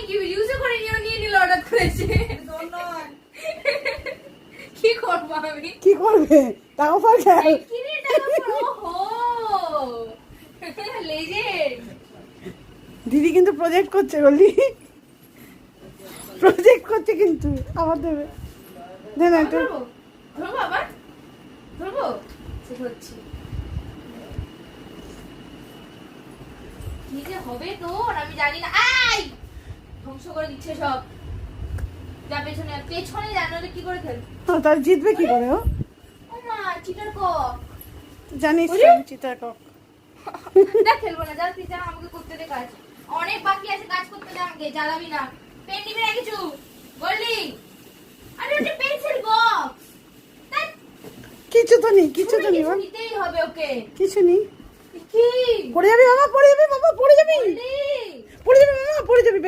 কি ইউজ করে নিয়ে নিল অর্ডার করেছে কি করব আমি কি করবে টাকা পয়সা কি রে টাকা ওহো লেজেন্ড দিদি কিন্তু প্রজেক্ট করছে বললি প্রজেক্ট করছে কিন্তু আবার দেবে দে না একটু ধরবো ধরবো আবার ধরবো হচ্ছে কি যে হবে তোর আমি জানি না আই ধ্বংস করে দিচ্ছে সব যা পেছনে পেছনে জানালে কি করে খেল তার জিতবে কি করে ও ও মা চিটার কক জানিস ওরে? চিতার কক যা খেলবো না যা তুই যা আমাকে করতে দে কাজ অনেক বাকি আছে কাজ করতে দে আমাকে জ্বালাবি না পেন নিবি না কিছু বললি আরে ওটা পেন্সিল বক্স কিছু তো নেই কিছু তো নেই বল। নিতেই হবে ওকে কিছু নেই কি পড়ে যাবি বাবা পড়ে যাবি বাবা পড়ে যাবি বললি পড়ে যাবি মামা পড়ে যাবি